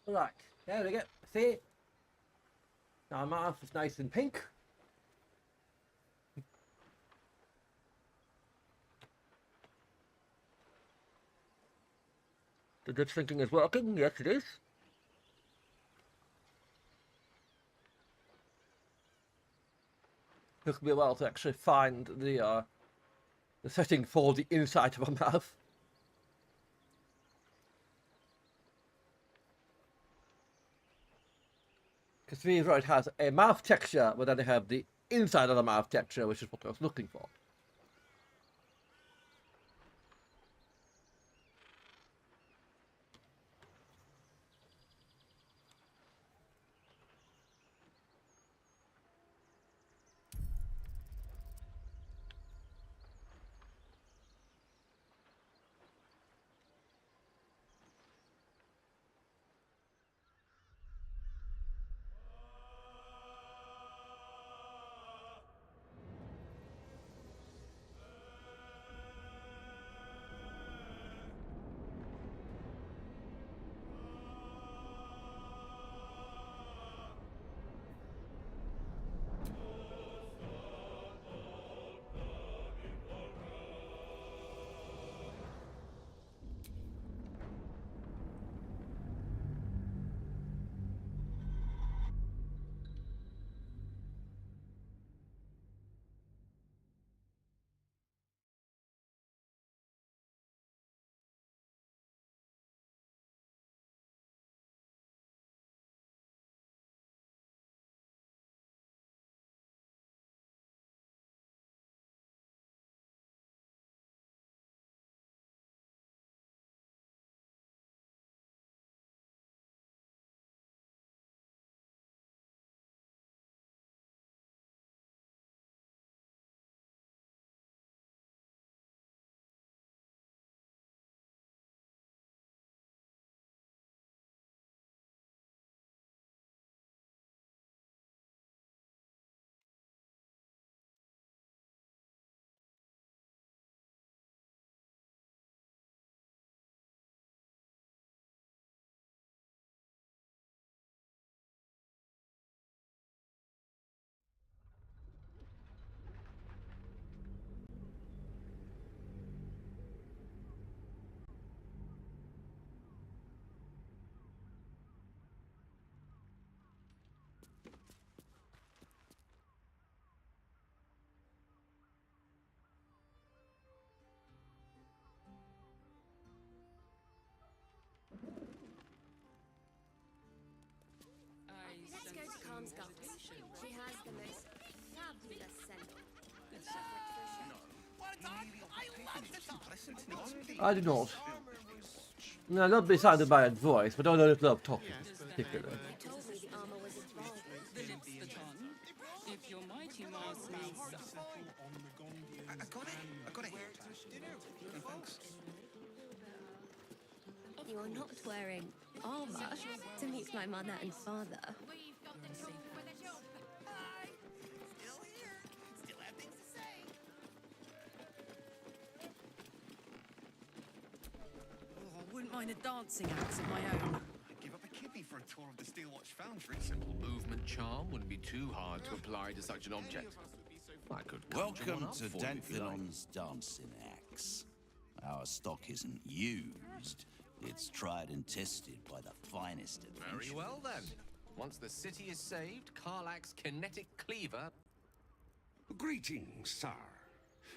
Right, there we go. See? Now my mouth is nice and pink. The ditch thinking is working. Yes, it is. Took me a while to actually find the setting for the inside of my mouth. Because Freeze has a mouth texture, but then they have the inside of the mouth texture, which is what I was looking for. Let's go to Calm's Gardens. She has the most fabulous scent. I do not. No, not be sounded by a voice, but I don't love talking particularly. You told me the armor was involved. The lips, the tongue. If your mighty mouse needs... I got it. No, thanks. You are not wearing armor to meet my mother and father. Still here. Still have things to say. Oh, I wouldn't mind a dancing act of my own. I'd give up a kidney for a tour of the Steelwatch Foundry. Simple movement charm wouldn't be too hard to apply to such an object. I could conjure one Welcome up to for you if you like. Danthilon's dancing axe. Our stock isn't used. It's tried and tested by the finest adventurers. Very well then. Once the city is saved, Karlach's kinetic cleaver... Greetings, sir.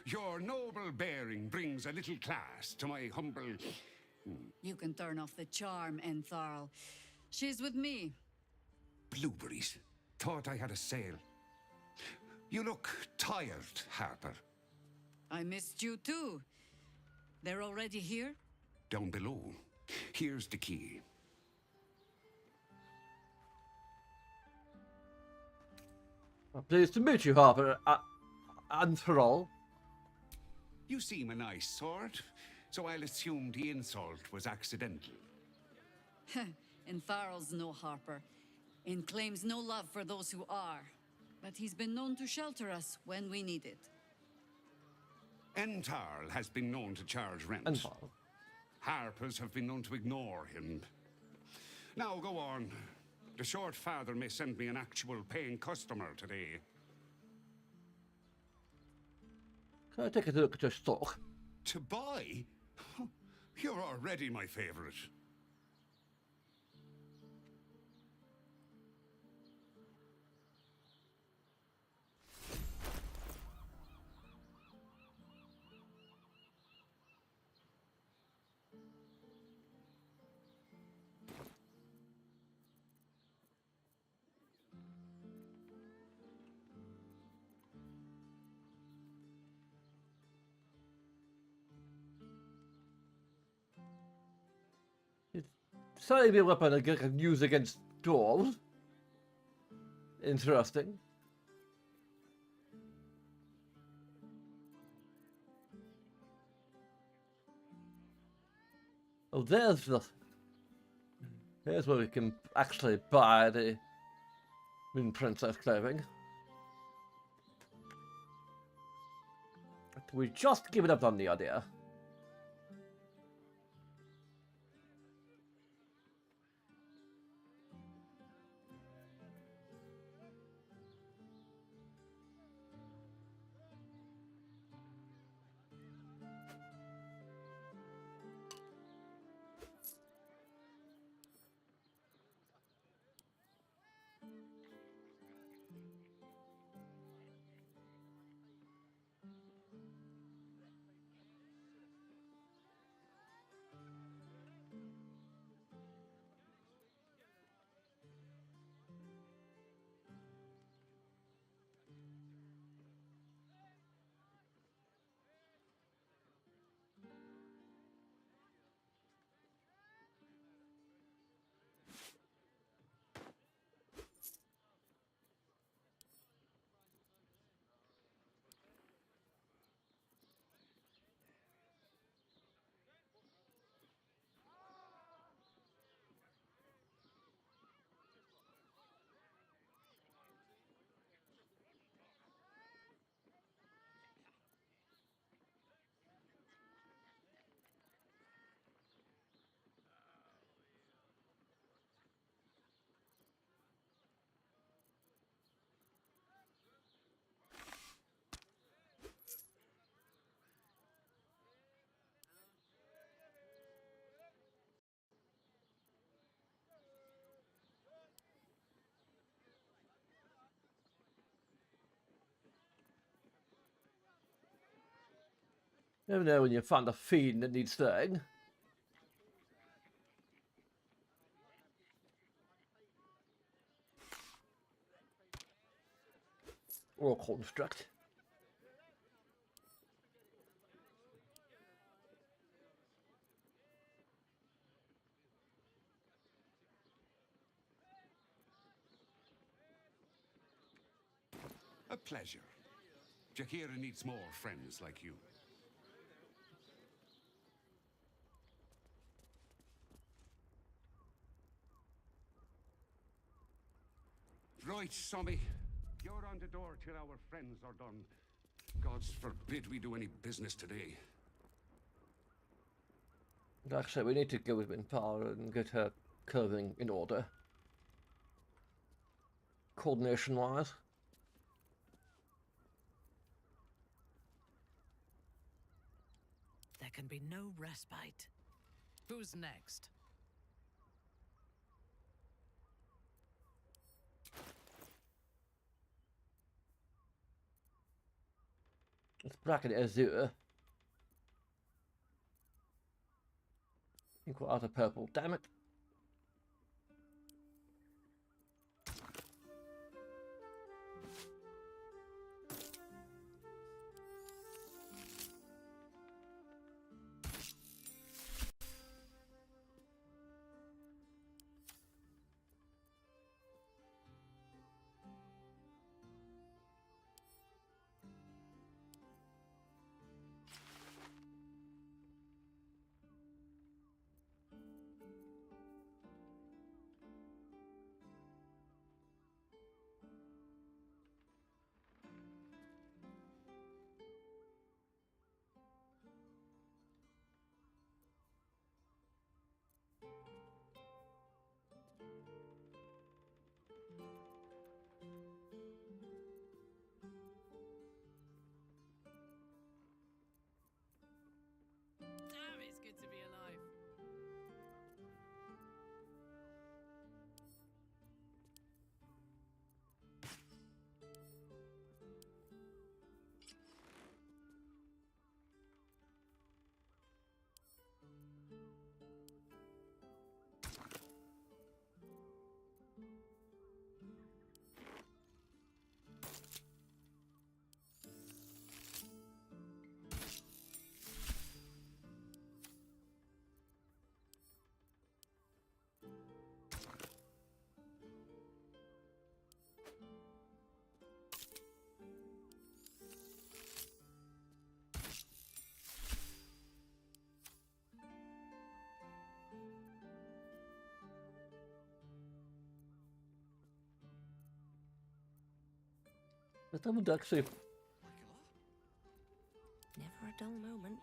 Your noble bearing brings a little class to my humble... You can turn off the charm, Entharl. She's with me. Blueberries. Thought I had a sale. You look tired, Harper. I missed you too. They're already here? Down below. Here's the key. I'm pleased to meet you, Harper. And for all. You seem a nice sort, so I'll assume the insult was accidental. Entharl's no Harper, and claims no love for those who are. But he's been known to shelter us when we need it. Entharl has been known to charge rent. And Paul. Harpers have been known to ignore him. Now go on. The short father may send me an actual paying customer today. Can I take a look at your stock? To buy? You're already my favorite. Certainly be a weapon I can use against dwarves. Interesting. Oh, there's the... Here's where we can actually buy the Moon Princess clothing. We just given up on the idea. Never know when you find a fiend that needs stirring. Or a construct. A pleasure. Jakira needs more friends like you. Right, Sommy. You're on the door till our friends are done. Gods forbid we do any business today. Actually, we need to go with Minpara and get her clothing in order. Coordination-wise. There can be no respite. Who's next? Let's bracket Azure. I think we're out of purple, damn it. Let's have a actually. Never a dull moment.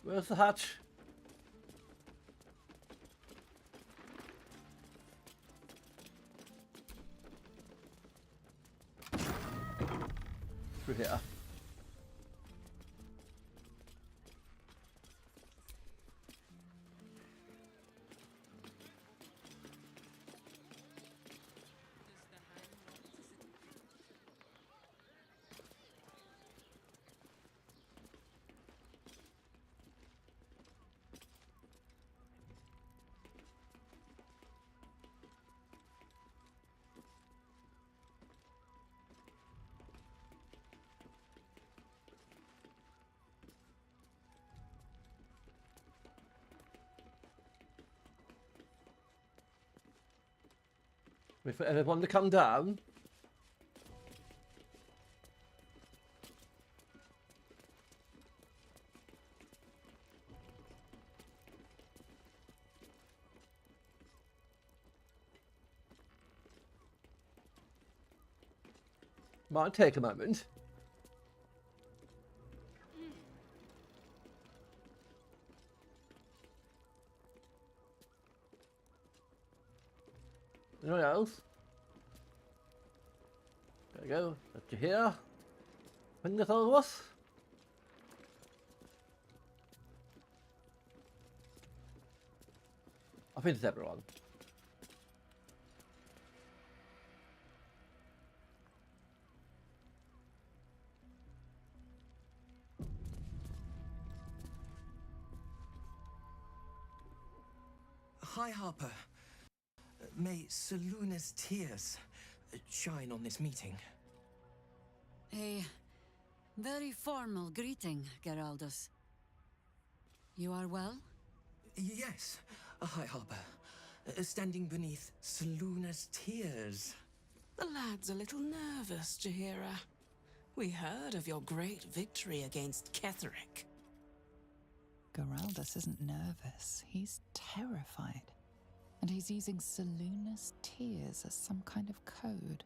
Where's the hatch? Through here. Wait for everyone to come down. Might take a moment. Anyone else? There we go. Up to here. Bring this all of us. I think it's everyone. Hi, Harper. May Seluna's tears shine on this meeting. A very formal greeting, Geraldus. You are well? Yes. Hi, Harper. Standing beneath Seluna's tears. The lad's a little nervous, Jaheira. We heard of your great victory against Ketheric. Geraldus isn't nervous. He's terrified. And he's using Seluna's tears as some kind of code.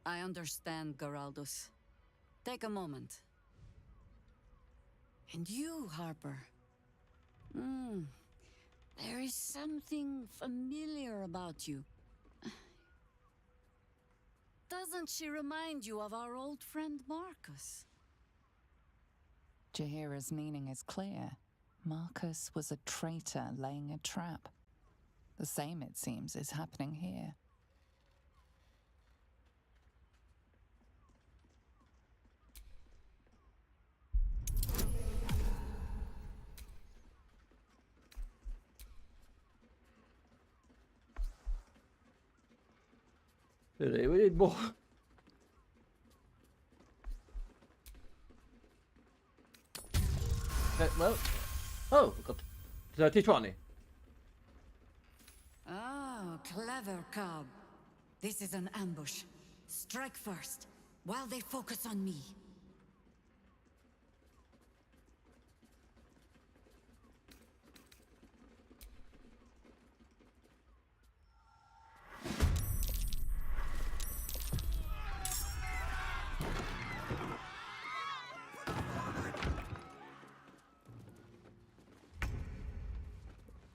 I understand, Geraldus. Take a moment. And you, Harper. There is something familiar about you. Doesn't she remind you of our old friend Marcus? Jaheira's meaning is clear. Marcus was a traitor laying a trap. The same, it seems, is happening here. Really, we need more. Okay, well. Oh, we've got 30-20. Oh, clever cub. This is an ambush. Strike first, while they focus on me.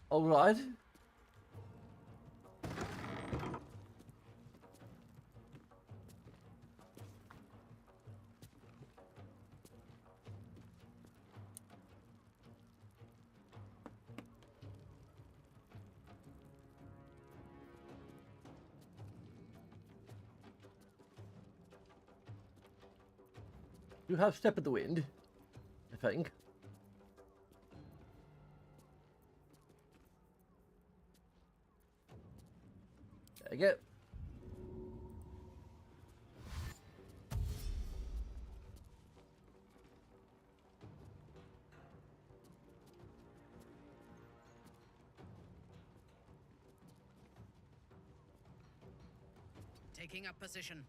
All right. Do have Step in the Wind, I think. There you go. Taking up position.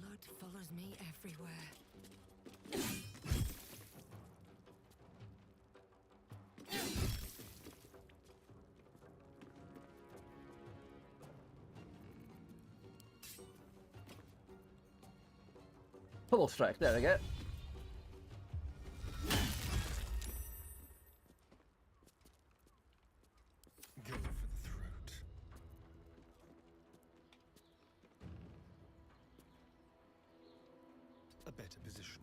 Blood follows me everywhere. Pummel strike, there we go. Go for the throat. A better position.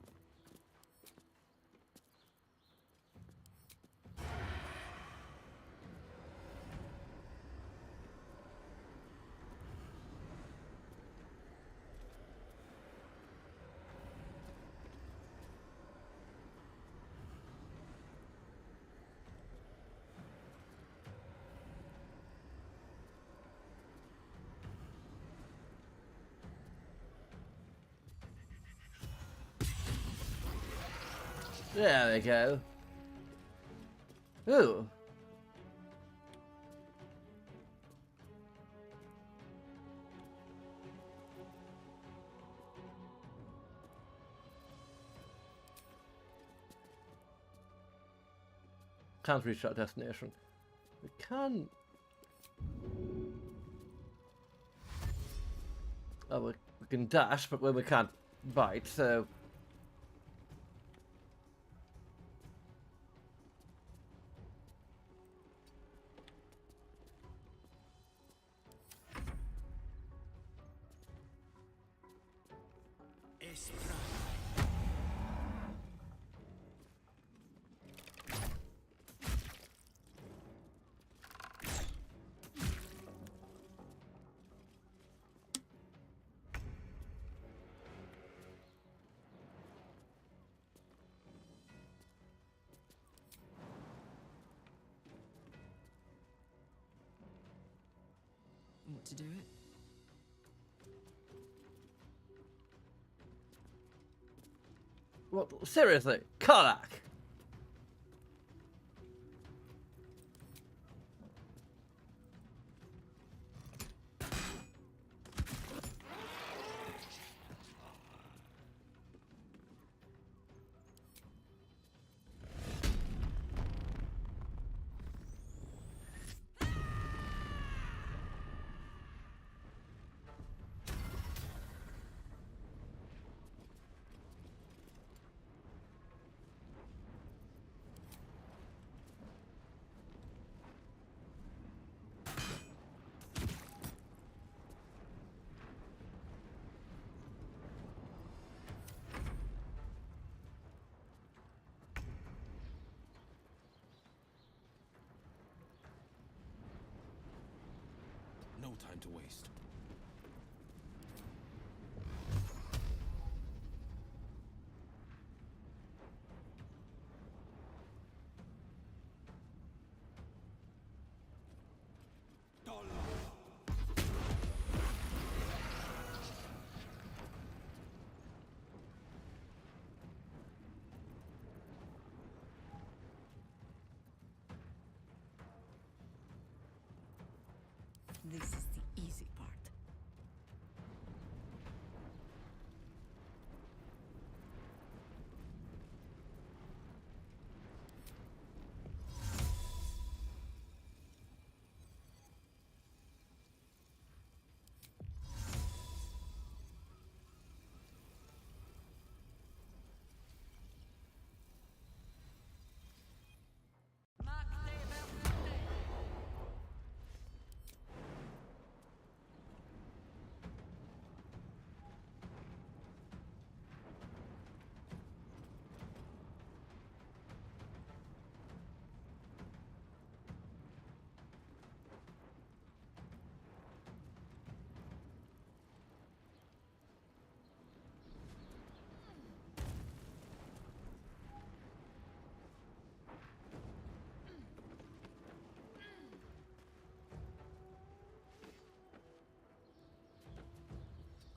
There we go. Ooh. Can't reach that destination. We can. Oh, we can dash, but when we can't bite, so. Want to do it? What? Seriously? Karnak! No time to waste. This is the easy part.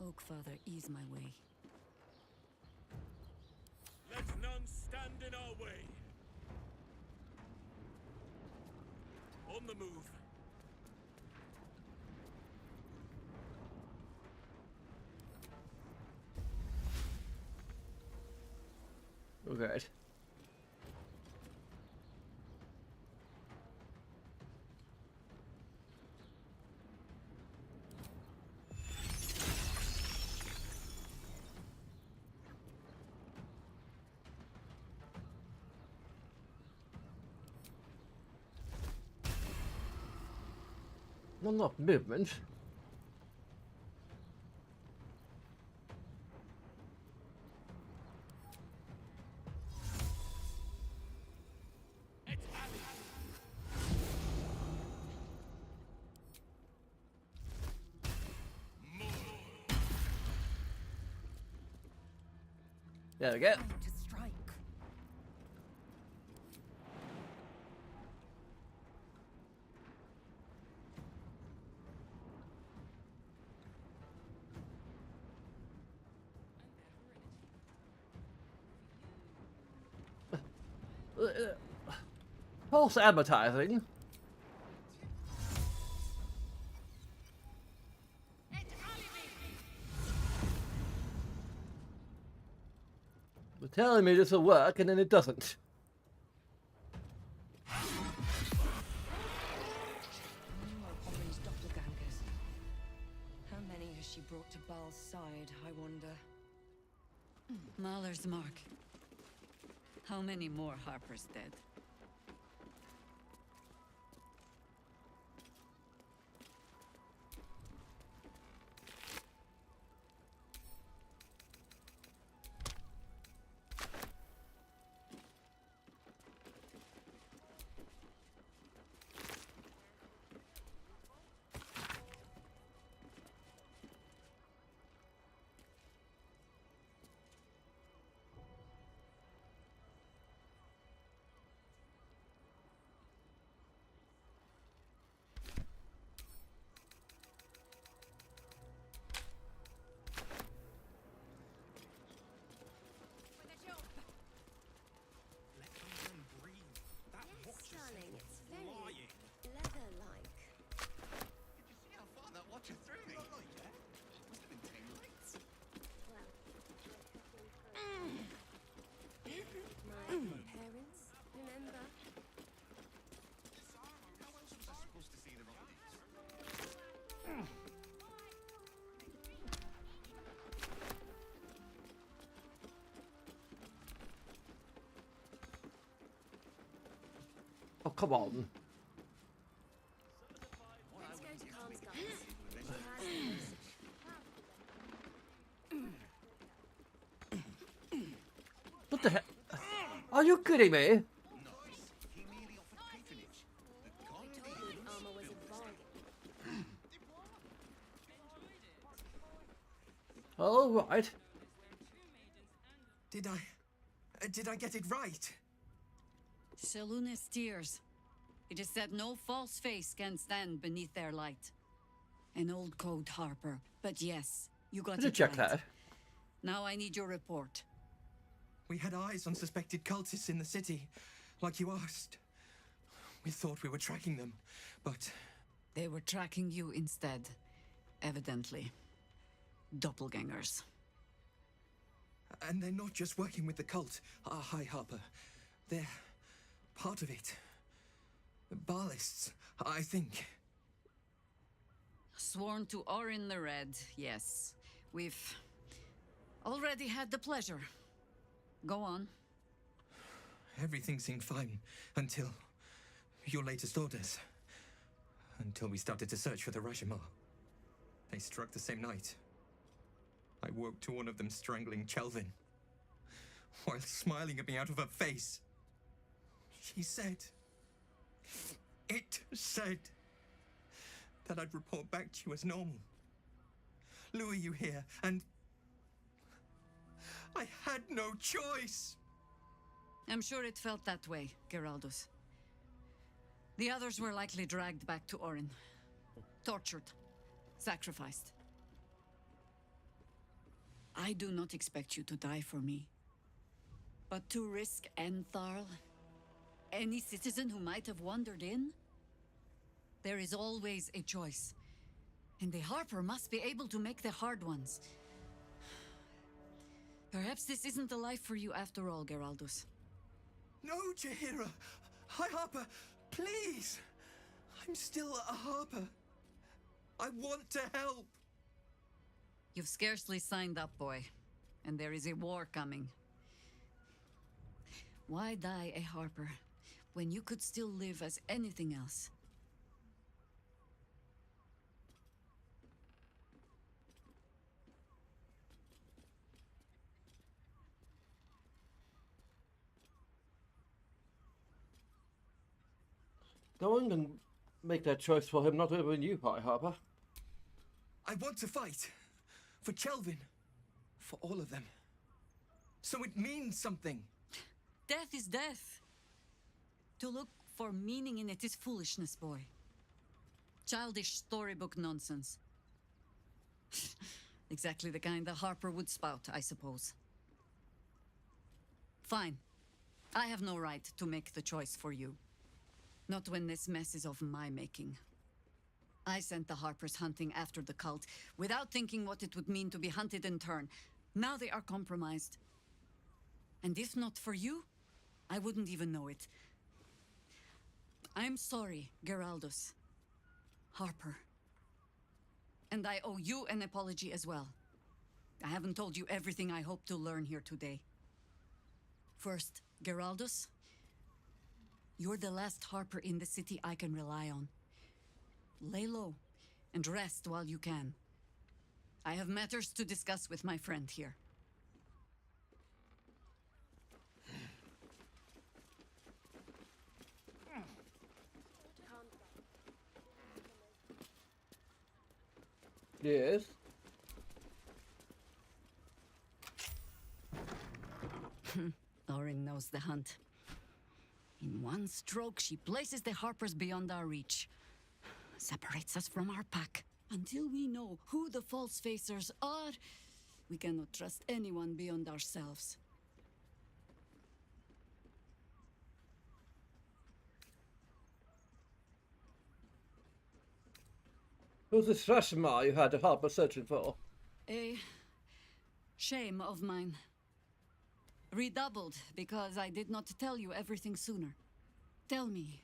Oak Father ease my way. Let none stand in our way. On the move. Oh, good. Not enough movement. There we go. To strike. False advertising. They're telling me this will work, and then it doesn't. Orange doppelgangers. How many has she brought to Baal's side, I wonder? Mahler's mark. How many more Harper's dead? Let the man breathe. That watch is Darling, it's very flying. leather-like. Did you see how far that watch is through me? Must have been 10 lights. My parents, remember? How else was I supposed to see the rockets? Oh, come on. Let's go to Calm's Gardens. She has the message. What the heck? Are you kidding me? Nice. He merely offered patronage. The god I told you the armor was a bargain. All right. Did I get it right? Seluna's tears. It is said no false face can stand beneath their light. An old code, Harper. But yes, you got Did you it check right. that? Now I need your report. We had eyes on suspected cultists in the city, like you asked. We thought we were tracking them, but They were tracking you instead. Evidently. Doppelgangers. and they're not just working with the cult. Hi, Harper. They're part of it. Baalists, I think. Sworn to Orin the Red, yes. We've already had the pleasure. Go on. Everything seemed fine until your latest orders. Until we started to search for the Rashomar. They struck the same night. I woke to one of them strangling Chelvin, while smiling at me out of her face. She said... It said... that I'd report back to you as normal. Lure you here, and... I had no choice! I'm sure it felt that way, Geraldus. The others were likely dragged back to Orin. Tortured. Sacrificed. I do not expect you to die for me. But to risk Entharl, any citizen who might have wandered in, there is always a choice. And the Harper must be able to make the hard ones. Perhaps this isn't the life for you after all, Geraldus. No, Jaheira! High Harper, please! I'm still a Harper. I want to help! You've scarcely signed up, boy. And there is a war coming. Why die a Harper when you could still live as anything else? No one can make that choice for him, not even you, High Harper. I want to fight. For Chelvin. For all of them. So it means something. Death is death. To look for meaning in it is foolishness, boy. Childish storybook nonsense. Exactly the kind the Harper would spout, I suppose. Fine. I have no right to make the choice for you. Not when this mess is of my making. I sent the Harpers hunting after the cult, without thinking what it would mean to be hunted in turn. Now they are compromised. And if not for you, I wouldn't even know it. I'm sorry, Geraldus. Harper. And I owe you an apology as well. I haven't told you everything I hope to learn here today. First, Geraldus, you're the last Harper in the city I can rely on. Lay low and rest while you can. I have matters to discuss with my friend here. Yes. Orin knows the hunt. In one stroke, she places the Harpers beyond our reach. Separates us from our pack. Until we know who the false facers are, we cannot trust anyone beyond ourselves. Who's this Rashomar you had a Harper searching for? A shame of mine. Redoubled because I did not tell you everything sooner. Tell me,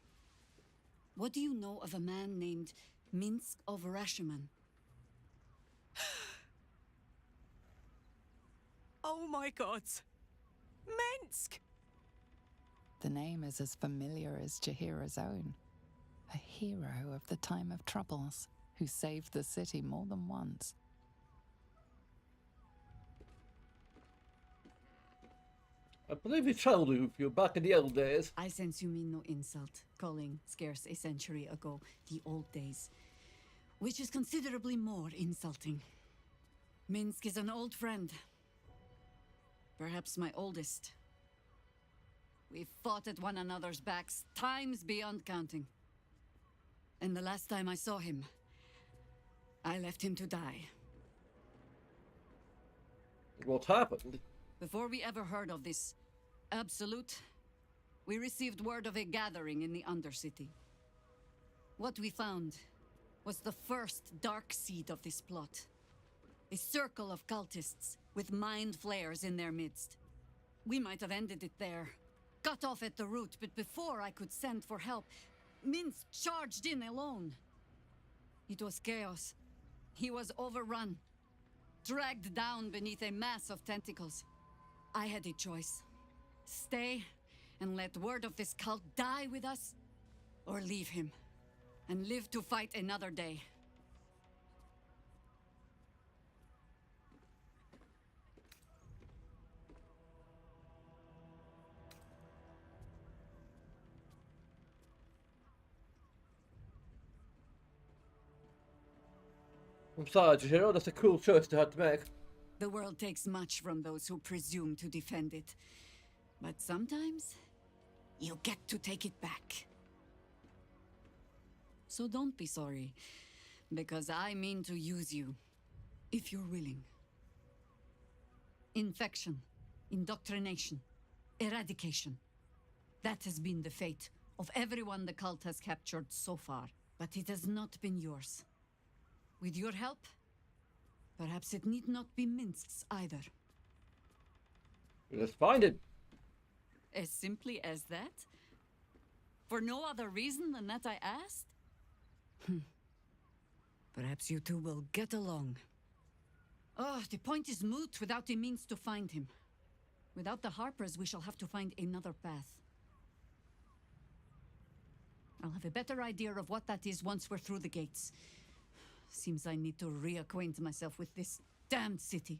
what do you know of a man named Minsk of Rashomon? Oh my god! Minsk! The name is as familiar as Jaheira's own. A hero of the time of troubles, who saved the city more than once. I believe he told you back in the old days. I sense you mean no insult, calling scarce a century ago the old days, which is considerably more insulting. Minsk is an old friend. Perhaps my oldest. We've fought at one another's backs times beyond counting. And the last time I saw him, I left him to die. What happened? Before we ever heard of this Absolute, we received word of a gathering in the Undercity. What we found was the first dark seed of this plot. A circle of cultists with mind flayers in their midst. We might have ended it there, cut off at the root, but before I could send for help, Minsk charged in alone. It was chaos. He was overrun, dragged down beneath a mass of tentacles. I had a choice. Stay and let word of this cult die with us, or leave him and live to fight another day. I'm sorry, Jahiro, that's a cool choice to have to make. The world takes much from those who presume to defend it. But sometimes, you get to take it back. So don't be sorry, because I mean to use you, if you're willing. Infection, indoctrination, eradication. That has been the fate of everyone the cult has captured so far, but it has not been yours. With your help, perhaps it need not be Minsk's either. Let's find it. As simply as that? For no other reason than that I asked? Perhaps you two will get along. Oh, the point is moot without the means to find him. Without the Harpers, we shall have to find another path. I'll have a better idea of what that is once we're through the gates. Seems I need to reacquaint myself with this damned city.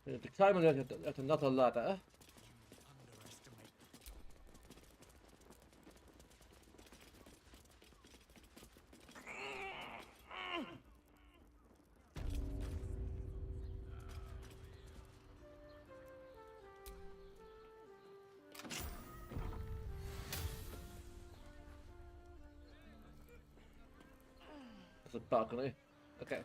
We have to climb at another ladder. There's a balcony. Okay.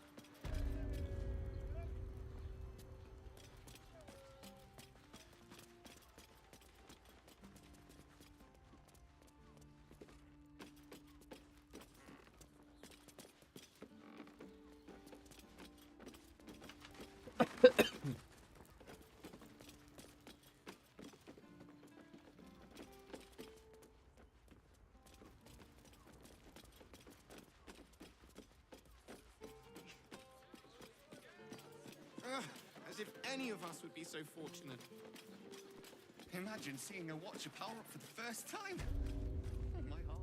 As if any of us would be so fortunate. Imagine seeing a Watcher power up for the first time. Oh, my heart.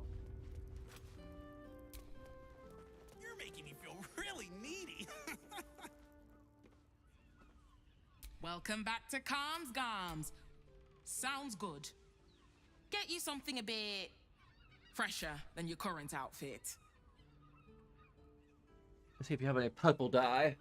You're making me feel really needy. Welcome back to Calms Garms. Sounds good. Get you something a bit fresher than your current outfit. Let's see if you have any purple dye.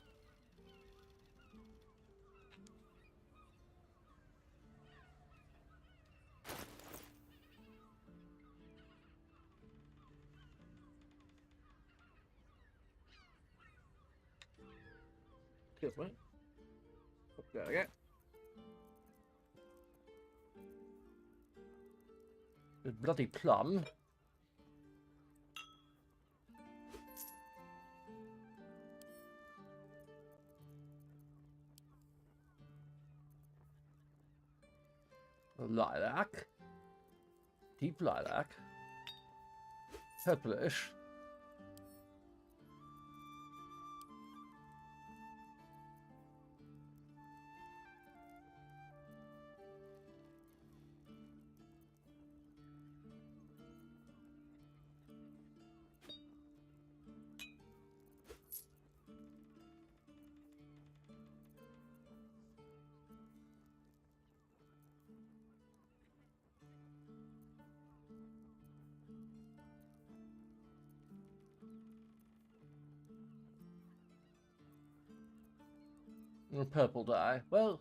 Excuse me. There we go. The bloody plum. Lilac. Deep lilac. Purplish. And purple dye. Well,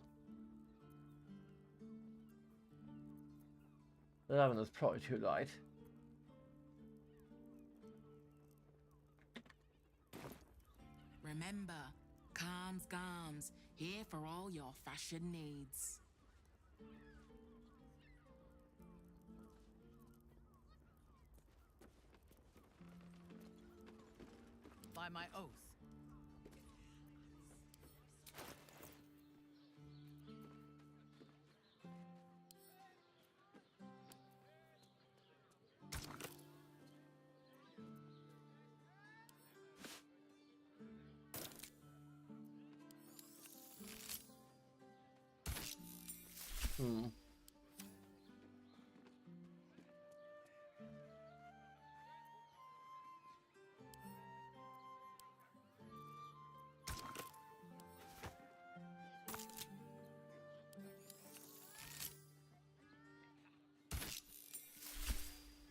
the lavender's probably too light. Remember, Calms Garms, here for all your fashion needs. By my oath.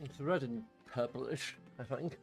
It's red and purplish, I think.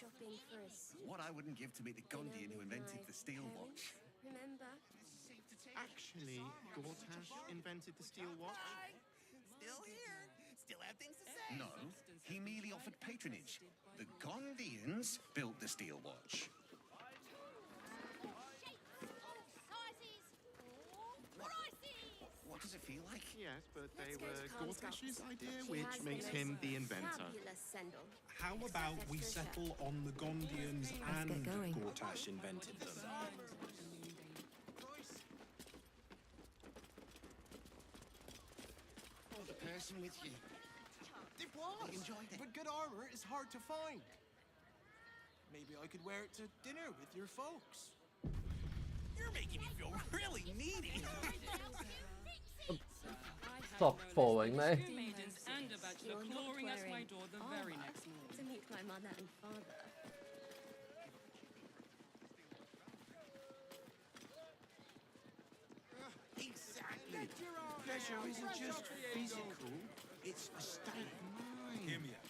shopping for a suit. What I wouldn't give to meet the Gondian who invented the steel watch. Remember? Actually, Gortash invented the steel watch. Still here. Still have things to say. No, he merely offered patronage. The Gondians built the steel watch. What does it feel like? Yes, but they Let's go were to Khan's Gortash's office. idea, He which has makes the him most the inventor. fabulous sandal. How about we settle on the Gondians and get going. Gortash invented them? Oh, the person with you. It was. I enjoyed it. But good armor is hard to find. Maybe I could wear it to dinner with your folks. You're making me feel really needy. Stop following me. Maidens and a bachelor clawing at my door the very next morning. To meet my mother and father. Exactly. Pleasure isn't just physical, it's a state of mind. Hear me out.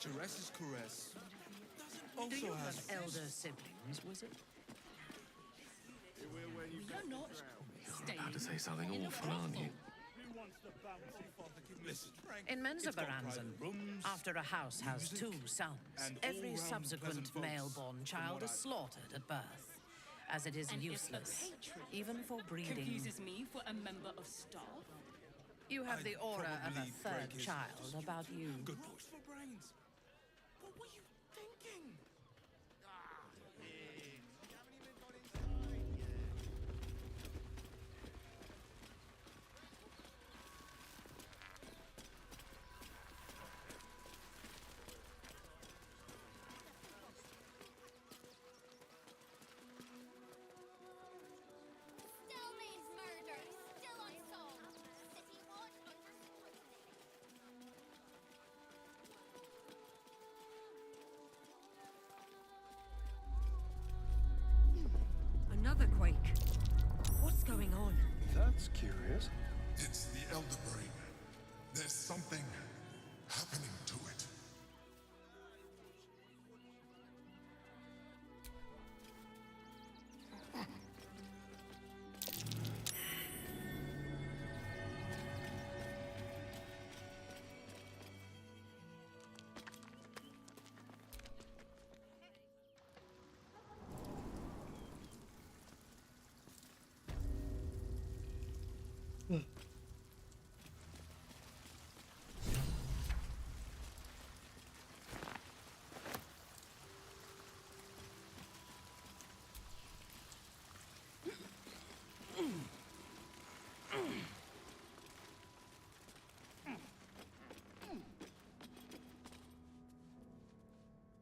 Teresa's caress Do also you has have elder siblings, was it? You're not staying. About to say something awful, aren't you? Listen, In it's got Menzoberranzan, private rooms, after a house has music, two sons, and every all-round subsequent pleasant folks, male-born from child what is I've- slaughtered at birth, as it is And if a useless, patron even for breeding. confuses me for a member of staff. You have I'd the aura of a probably third break his child nose. about you. Good boys for brains. What were you thinking? Still needs murder. Still unsolved. City watch under scrutiny. Another quake. What's going on? That's curious. It's the Elder Brain. There's something happening to it.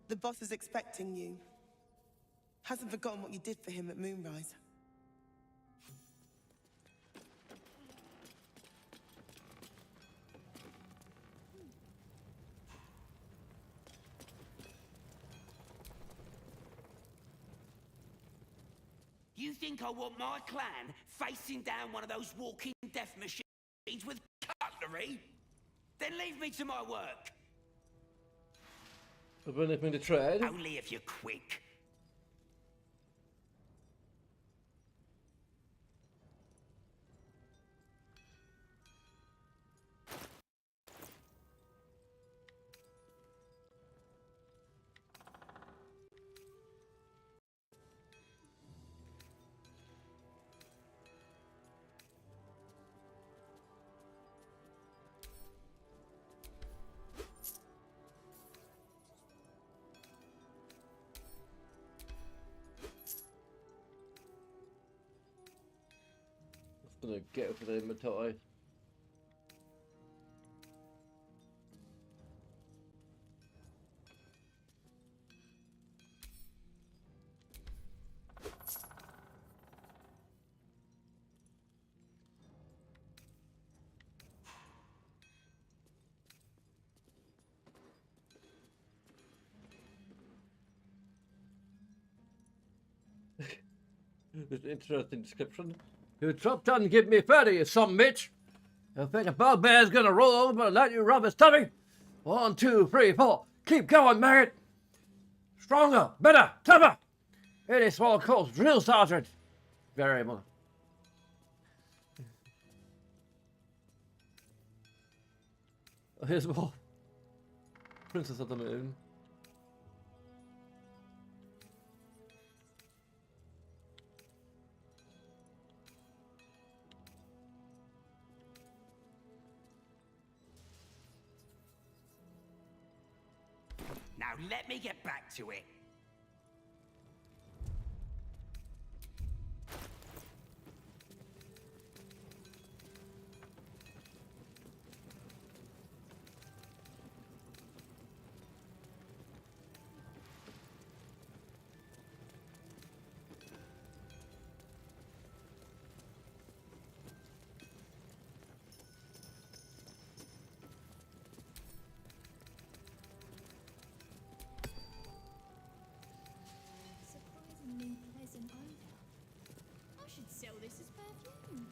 The boss is expecting you. Hasn't forgotten what you did for him at Moonrise. You think I want my clan facing down one of those walking death machines with cutlery? Then leave me to my work. But when if me to trade? Only if you're quick. Gonna get for the inventory. This interesting description. You drop down and give me 30 or something, Mitch. You think a bugbear's gonna roll over and let you rub his tummy? 1, 2, 3, 4. Keep going, maggot. Stronger, better, tougher! It is Swallow Coast, Drill Sergeant! Very much. Here's more. Princess of the Moon. Now let me get back to it. Surprisingly pleasant odor. I should sell this as perfume.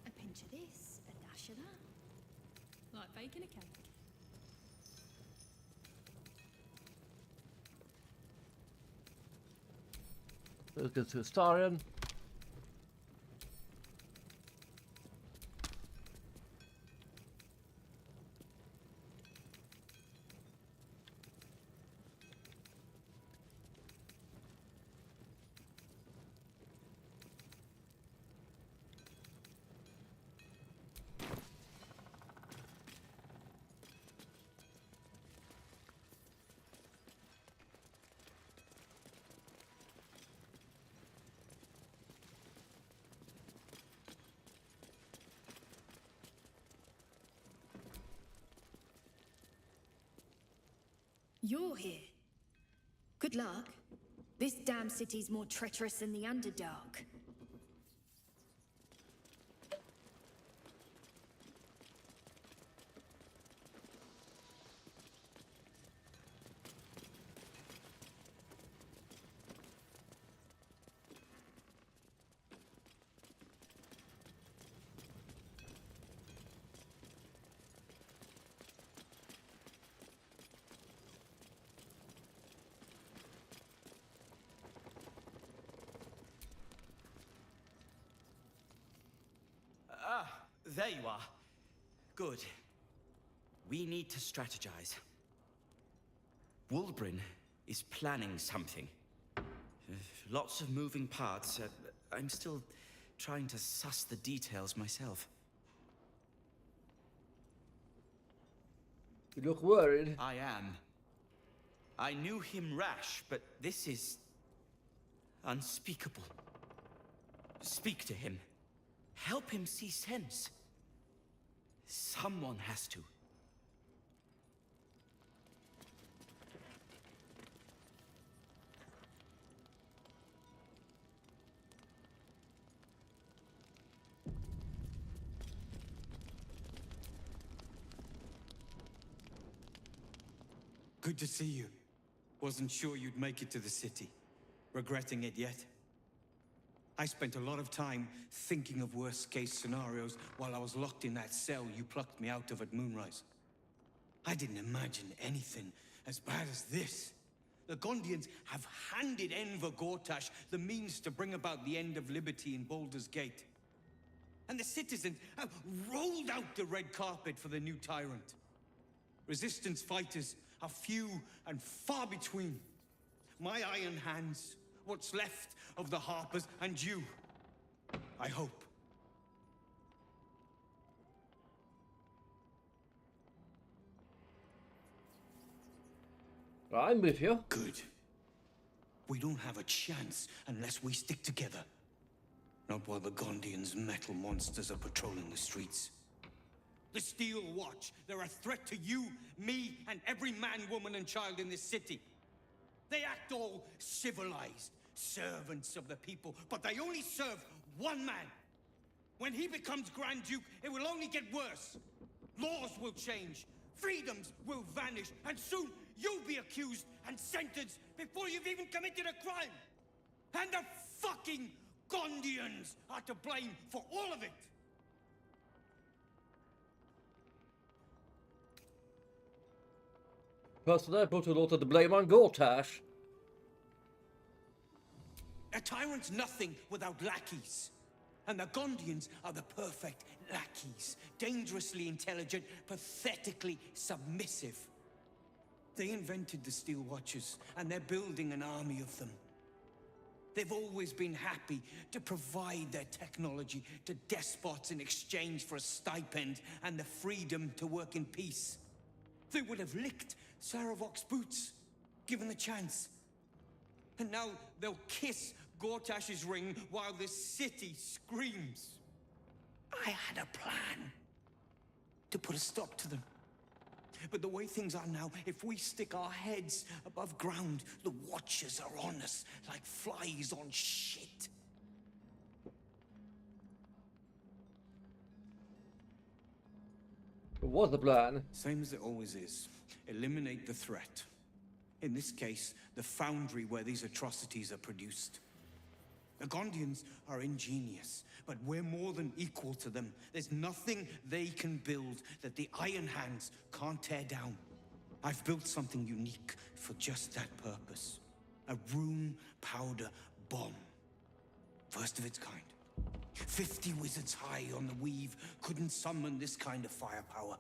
A pinch of this, a dash of that. Like baking a cake. Let's go to Astarion. You're here. Good luck. This damn city's more treacherous than the Underdark. There you are. Good. We need to strategize. Wulbrin is planning something. Lots of moving parts. I'm still trying to suss the details myself. You look worried. I am. I knew him rash, but this is unspeakable. Speak to him. Help him see sense. Someone has to. Good to see you. Wasn't sure you'd make it to the city. Regretting it yet? I spent a lot of time thinking of worst-case scenarios while I was locked in that cell you plucked me out of at Moonrise. I didn't imagine anything as bad as this. The Gondians have handed Enver Gortash the means to bring about the end of liberty in Baldur's Gate. And the citizens have rolled out the red carpet for the new tyrant. Resistance fighters are few and far between. My iron hands, what's left of the Harpers, and you, I hope. I'm with you. Good. We don't have a chance unless we stick together. Not while the Gondians' metal monsters are patrolling the streets. The Steel Watch, they're a threat to you, me, and every man, woman, and child in this city. They act all civilized, servants of the people, but they only serve one man. When he becomes Grand Duke, it will only get worse. Laws will change, freedoms will vanish, and soon you'll be accused and sentenced before you've even committed a crime. And the fucking Gondians are to blame for all of it. Personally, I put a lot of the blame on Gortash. A tyrant's nothing without lackeys. And the Gondians are the perfect lackeys. Dangerously intelligent, pathetically submissive. They invented the Steel Watchers, and they're building an army of them. They've always been happy to provide their technology to despots in exchange for a stipend and the freedom to work in peace. They would have licked Saravok's boots, given the chance. And now they'll kiss Gortash's ring while the city screams. I had a plan to put a stop to them. But the way things are now, if we stick our heads above ground, the Watchers are on us like flies on shit. What's the plan? Same as it always is. Eliminate the threat. In this case, the foundry where these atrocities are produced. The Gondians are ingenious, but we're more than equal to them. There's nothing they can build that the Iron Hands can't tear down. I've built something unique for just that purpose. A room powder bomb. First of its kind. 50 wizards high on the weave couldn't summon this kind of firepower.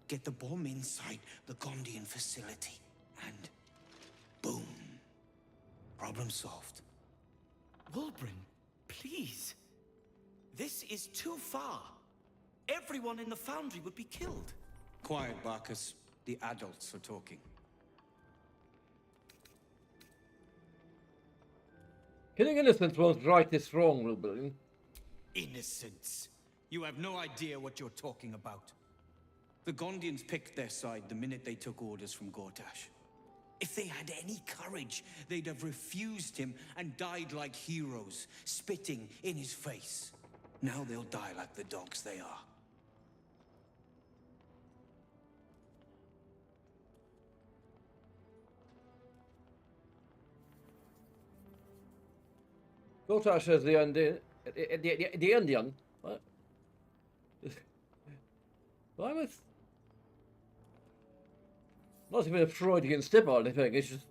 Get the bomb inside the Gondian facility, and boom. Problem solved. Wulbren, please. This is too far. Everyone in the foundry would be killed. Quiet, Barkus. The adults are talking. Killing innocents won't right this wrong, Wilbur. Innocence. You have no idea what you're talking about. The Gondians picked their side the minute they took orders from Gortash. If they had any courage, they'd have refused him and died like heroes, spitting in his face. Now they'll die like the dogs they are. Gortash is the Indian. The Indian? What? Why was... Not even a Freudian slip or anything, it's just...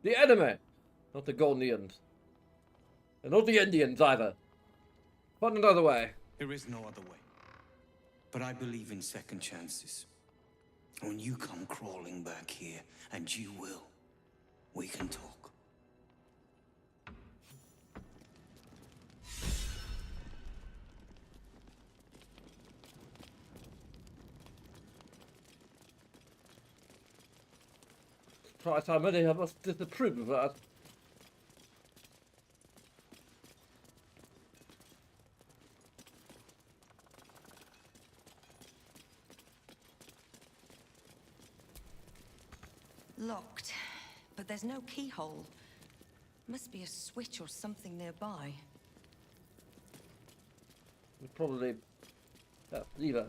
The enemy! Not the Gondians. And not the Indians either. Find another way. There is no other way. But I believe in second chances. When you come crawling back here, and you will, we can talk. Christ, how many of us disapprove of that? Locked, but there's no keyhole. Must be a switch or something nearby. We probably... lever.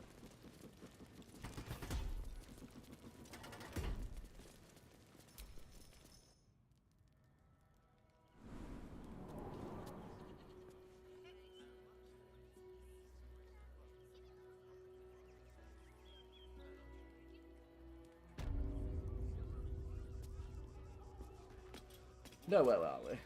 No, where are we? I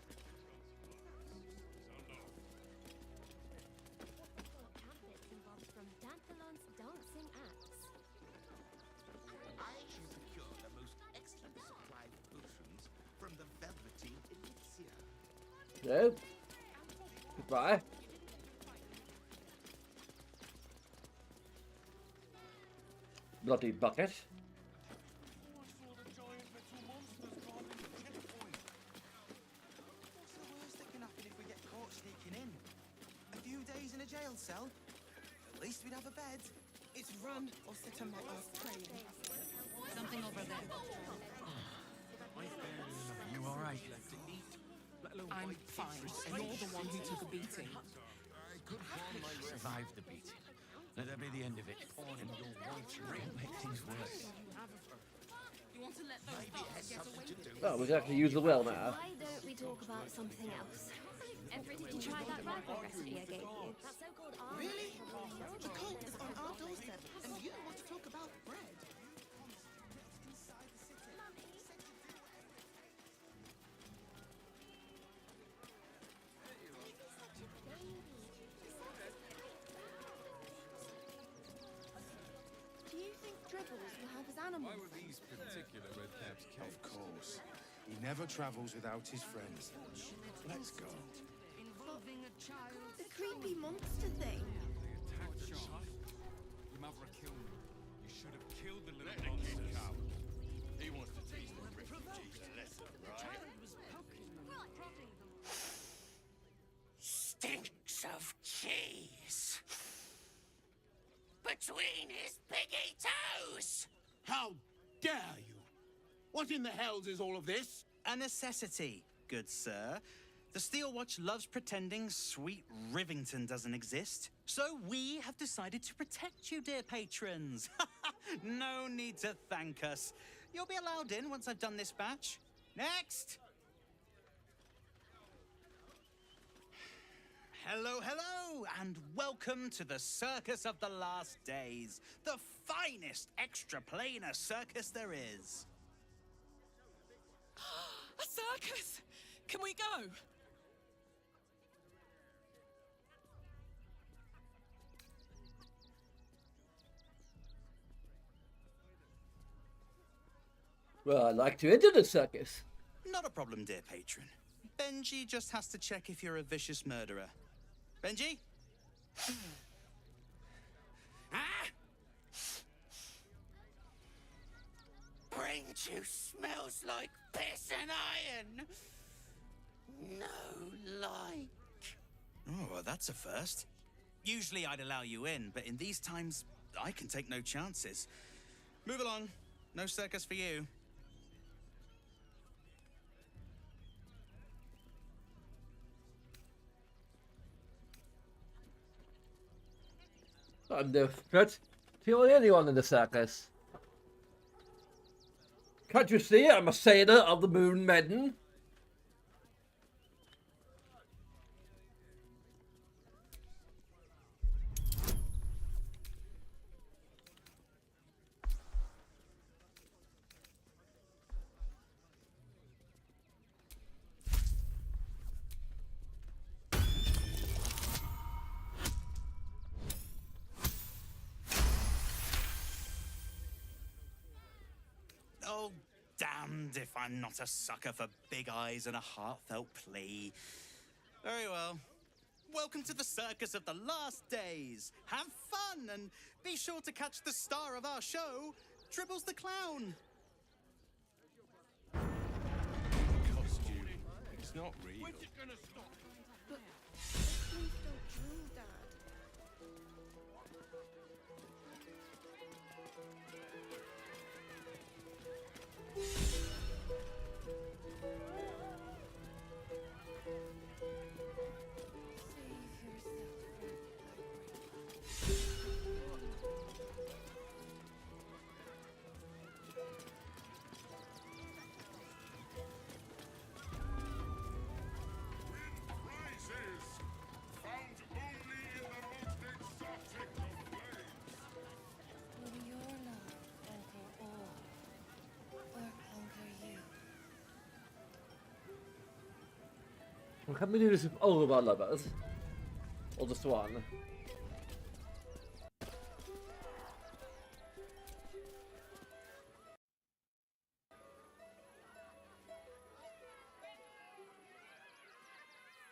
shall secure the most excellent supply of potions from the Velveteen Elixir. No. Goodbye. Bloody bucket. What's the worst that can happen if we get caught sneaking in? A few days in a jail cell? At least we'd have a bed. It's run or sit on my ass praying. Something over there. You all right? I'm fine. You're the one who took a beating. Survived the beating. Let that be the end of it. And your white ring make things worse. You want to let those bastards get away with it? Oh, we can actually use the well now. Why don't we talk about something else? Did you try that rifle recipe I gave you? That so-called armor. Really? The cult is on our doorstep, and you want to talk about bread? Do you think Dribbles will have his animals? Why were these particular redcaps kept? Of course. He never travels without his friends. Let's go. Involving a child. The creepy monster thing. Attacked the child. Your mother killed me. You should have killed the little monster. He wants to teach the refugees a lesson, right? Stinks of cheese between his piggy toes. How dare you? What in the hells is all of this? A necessity, good sir. The Steel Watch loves pretending sweet Rivington doesn't exist. So we have decided to protect you, dear patrons. No need to thank us. You'll be allowed in once I've done this batch. Next! Hello, hello, and welcome to the Circus of the Last Days, the finest extra-planar circus there is. A circus! Can we go? Well, I'd like to enter the circus. Not a problem, dear patron. Benji just has to check if you're a vicious murderer. Benji? Brain juice smells like piss and iron. No like. Oh, well, that's a first. Usually I'd allow you in, but in these times, I can take no chances. Move along. No circus for you. I'm the threat to anyone in the circus. Can't you see I'm a sailor of the Moon Maiden? Oh, damned if I'm not a sucker for big eyes and a heartfelt plea. Very well. Welcome to the Circus of the Last Days. Have fun and be sure to catch the star of our show, Dribbles the Clown. Costume. It's not real. But please don't drool, Dad. Prizes found only Can we do this with all of our lovers? Or just one?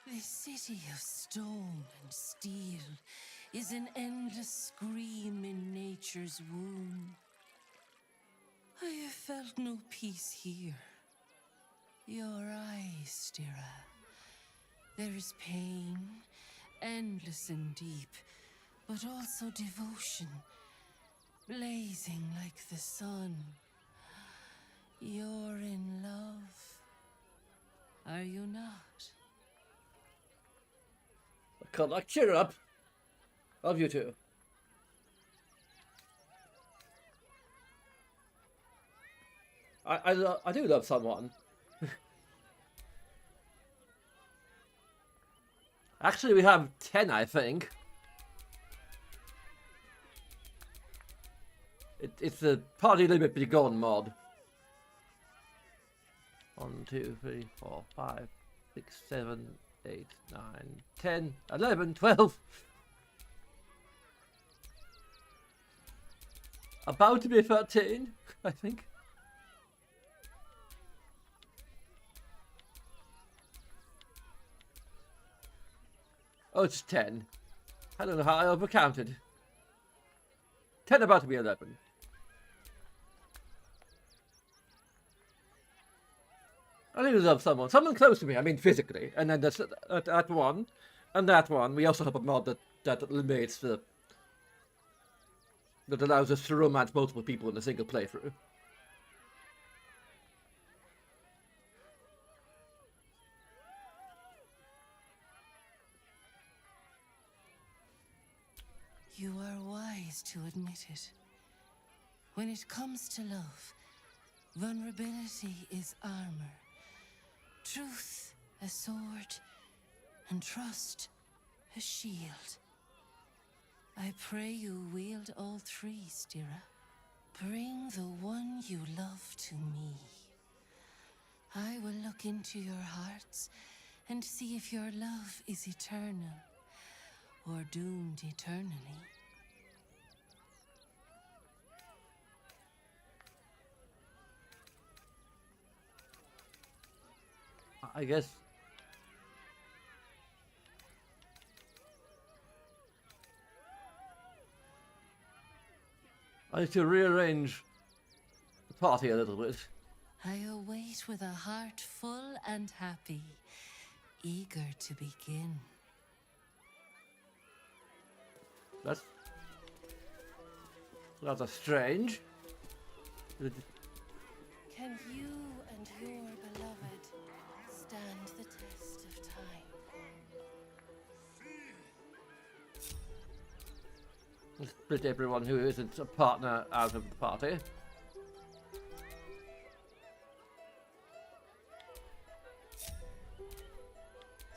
This city of stone and steel is an endless scream in nature's womb. I have felt no peace here. Your eyes, Stira. There is pain, endless and deep, but also devotion, blazing like the sun. You're in love, are you not? I can't like cheer up. Love you too. I do love someone. Actually, we have 10, I think. It's the party limit be gone mod. 1, 2, 3, 4, 5, 6, 7, 8, 9, 10, 11, 12. About to be 13, I think. Oh, it's 10. I don't know how I overcounted. 10 about to be 11. I need to love someone. Someone close to me, I mean physically. And then that's that one. And that one. We also have a mod that limits the... that allows us to romance multiple people in a single playthrough. You are wise to admit it. When it comes to love, vulnerability is armor, truth a sword, and trust a shield. I pray you wield all three, Stira. Bring the one you love to me. I will look into your hearts and see if your love is eternal or doomed eternally. I guess. I need to rearrange the party a little bit. I await with a heart full and happy, eager to begin. That's rather strange. Can you and your beloved stand the test of time? Let's split everyone who isn't a partner out of the party.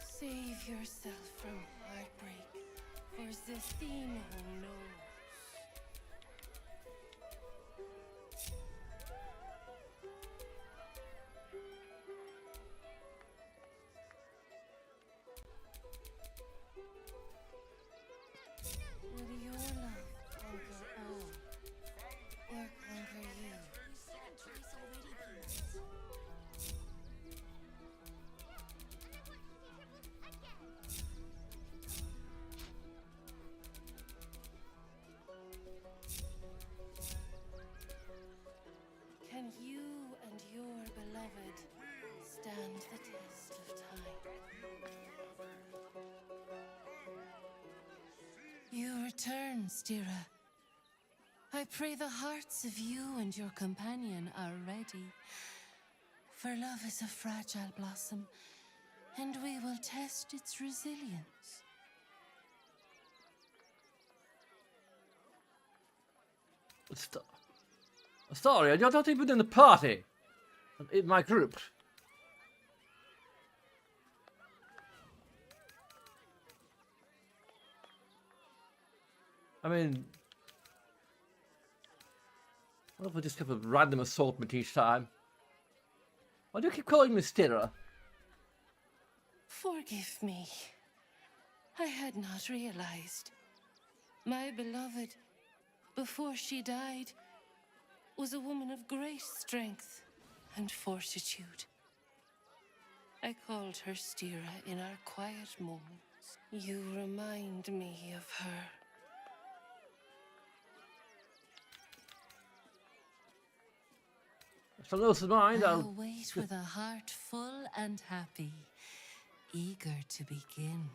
Save yourself from heartbreak, for Zestino knows. Will your love conquer all, or conquer you? Can you and your beloved stand the test of time? You return, Stira. I pray the hearts of you and your companion are ready. For love is a fragile blossom, and we will test its resilience. Sorry, you're not even in the party. In my group. I mean, what if I just have a random assortment each time? Why do you keep calling me Stira? Forgive me. I had not realized. My beloved, before she died, was a woman of great strength and fortitude. I called her Stira in our quiet moments. You remind me of her. If I lose mind, I I'll await with a heart full and happy, eager to begin.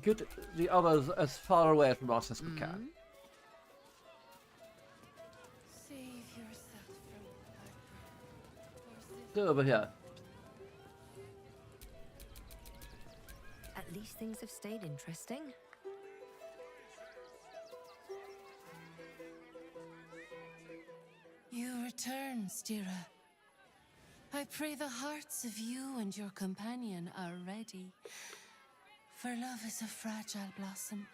get the others as far away from us as we can. Save yourself from Go over here. At least things have stayed interesting. You return, Stira. I pray the hearts of you and your companion are ready. For love is a fragile blossom,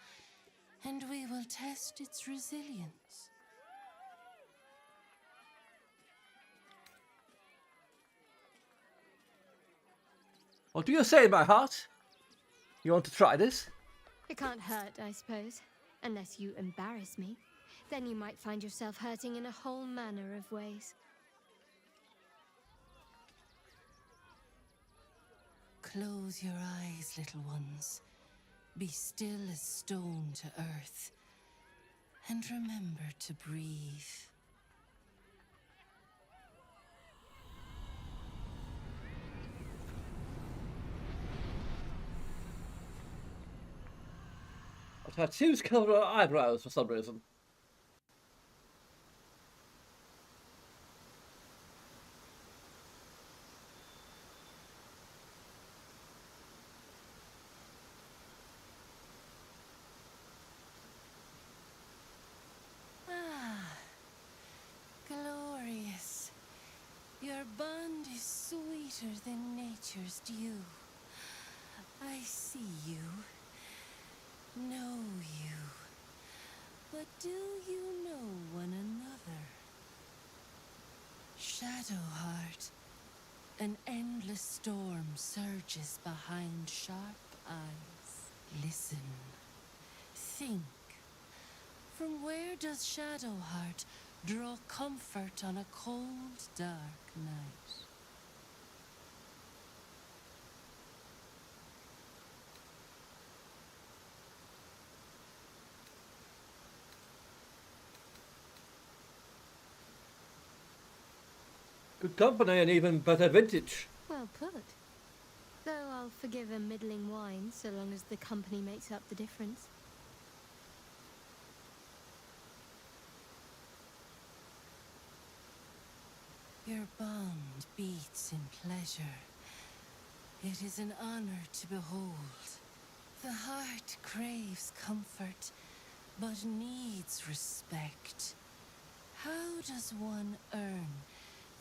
and we will test its resilience. What do you say, my heart? You want to try this? It can't hurt, I suppose. Unless you embarrass me. Then you might find yourself hurting in a whole manner of ways. Close your eyes, little ones. Be still as stone to earth. And remember to breathe. Her tattoos cover her eyebrows for some reason. Glorious. Your bond is sweeter than nature's dew. I see you, know you, but do you know one another? Shadowheart, an endless storm surges behind sharp eyes. Listen, think. From where does Shadowheart draw comfort on a cold, dark night? Good company and even better vintage. Well put. Though I'll forgive a middling wine so long as the company makes up the difference. Your bond beats in pleasure. It is an honor to behold. The heart craves comfort, but needs respect. How does one earn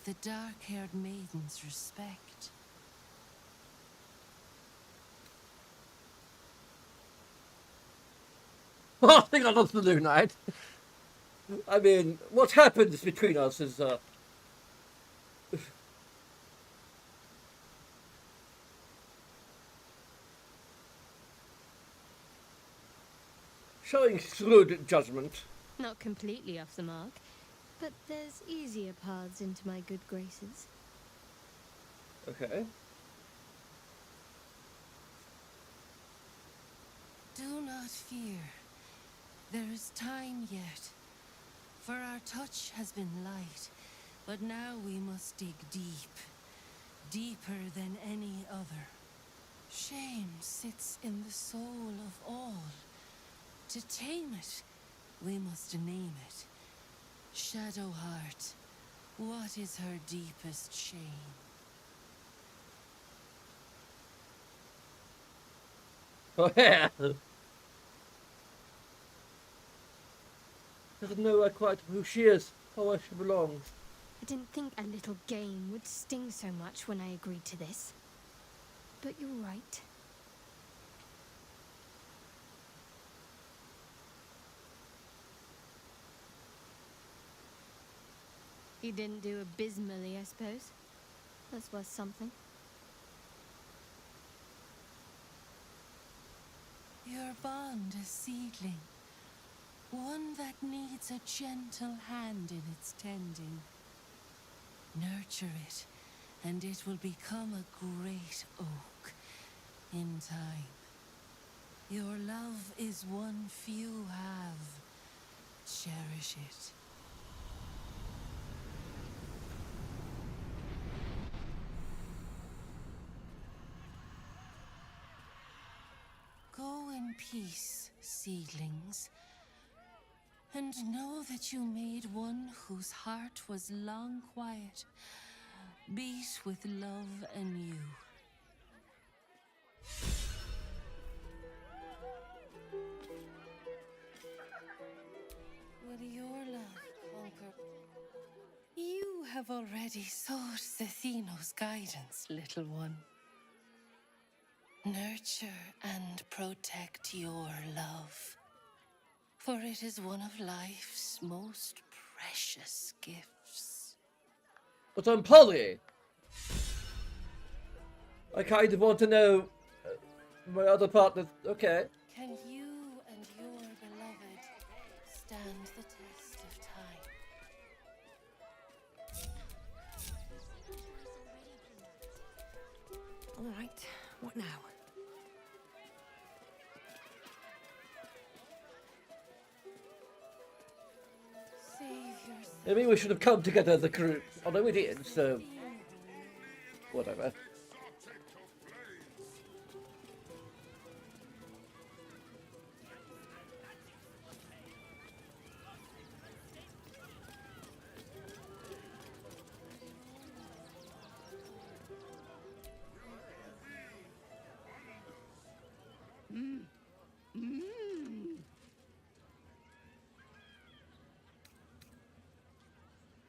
the dark-haired maiden's respect? I think I'll not do night. I mean, what happens between us is showing shrewd judgment. Not completely off the mark, but there's easier paths into my good graces. Okay. Do not fear. There is time yet. For our touch has been light, but now we must dig deep. Deeper than any other. Shame sits in the soul of all. To tame it, we must name it. Shadowheart, what is her deepest shame? Oh yeah. Doesn't know quite who she is or where she belongs. I didn't think a little game would sting so much when I agreed to this. But you're right. You didn't do abysmally, I suppose. That's worth something. your bond a seedling, one that needs a gentle hand in its tending. Nurture it, and it will become a great oak in time. Your love is one few have. Cherish it. Go in peace, seedlings, and know that you made one whose heart was long quiet, beat with love anew. Will your love conquer? You have already sought Zethino's guidance, little one. Nurture and protect your love, for it is one of life's most precious gifts. But I'm Polly. I kind of want to know my other partner. Okay. Can you and your beloved stand the test of time? All right, what now? Save yourself. Maybe we should have come together as a crew. Although we didn't, so whatever.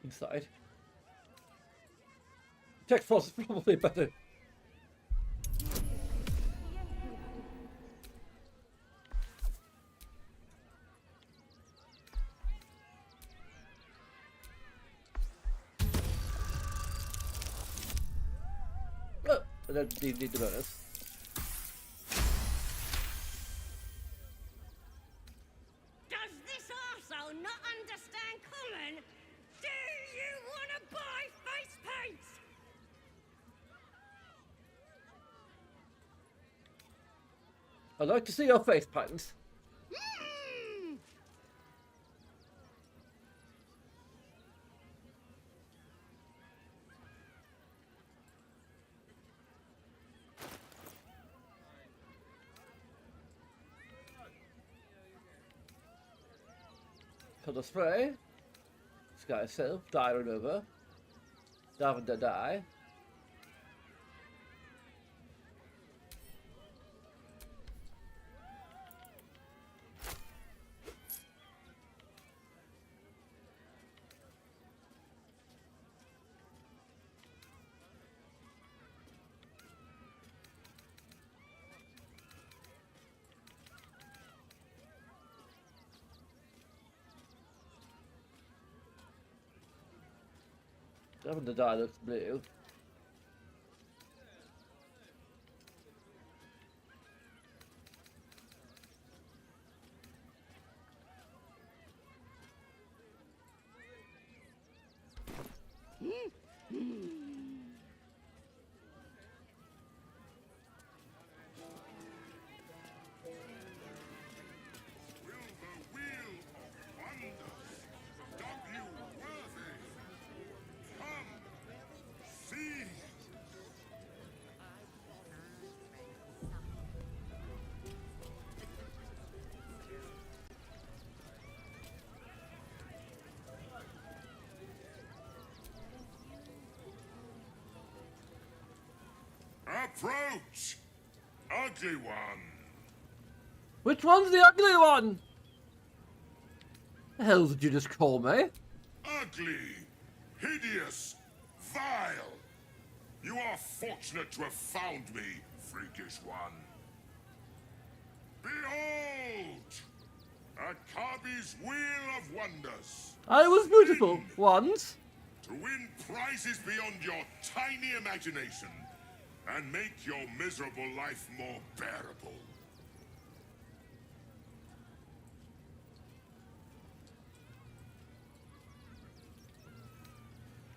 Inside. Text force is probably better. Oh, I don't need the bonus. Does this arsehole not understand common? Do you want to buy face paint? I'd like to see your face patterns. Colour spray. Sky itself. Die and over. Lavender dye. Lavender dye looks blue. Approach! Ugly one! Which one's the ugly one? The hell did you just call me? Ugly! Hideous! Vile! You are fortunate to have found me, freakish one. Behold! Akabi's Wheel of Wonders! I was beautiful once. To win prizes beyond your tiny imagination, and make your miserable life more bearable.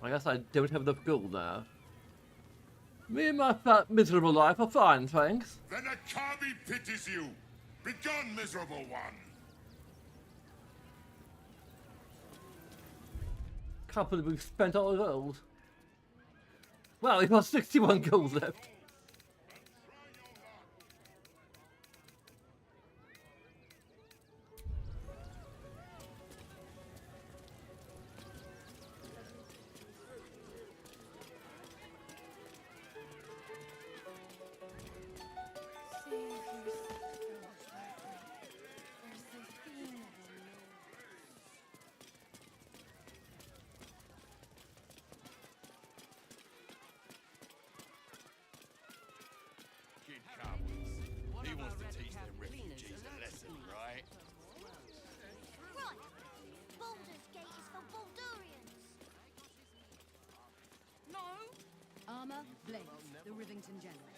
I guess I don't have enough gold now. Me and my fat, miserable life are fine, thanks. Then Akabi pities you. Begone, miserable one. Can't believe we've spent all gold. Well, we've got 61 gold left. Kid cowards. He wants to teach them refugees a lesson, right? Right. Baldur's Gate is for Baldurians. No. Armor, Blades, the Rivington General.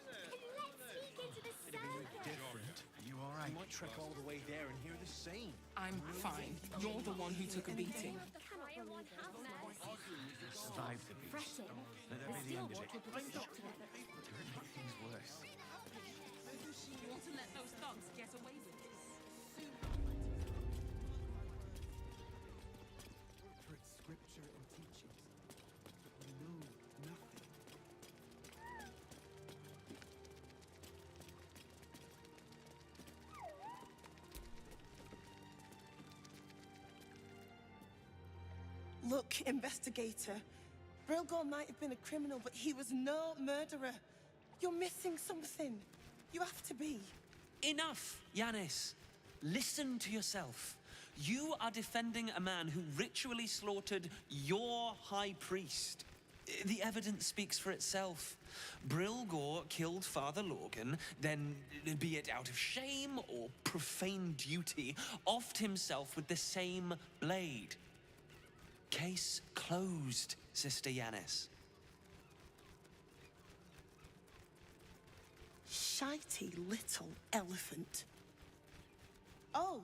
Let's sneak into the circus. Different. You all right? You might trek all the way there and hear the same. I'm fine. You're the one who took a beating. Survive the beast. Fretting. Let that be the end of it. Things worse. You want to let those thugs get away with this? Interpret scripture and teachings, but we know nothing. Look, investigator. Brilgor might have been a criminal, but he was no murderer. You're missing something. You have to be. Enough, Yanis. Listen to yourself. You are defending a man who ritually slaughtered your high priest. The evidence speaks for itself. Brilgor killed Father Lorgan, then, be it out of shame or profane duty, offed himself with the same blade. Case closed, Sister Yanis. Shitey little elephant. Oh,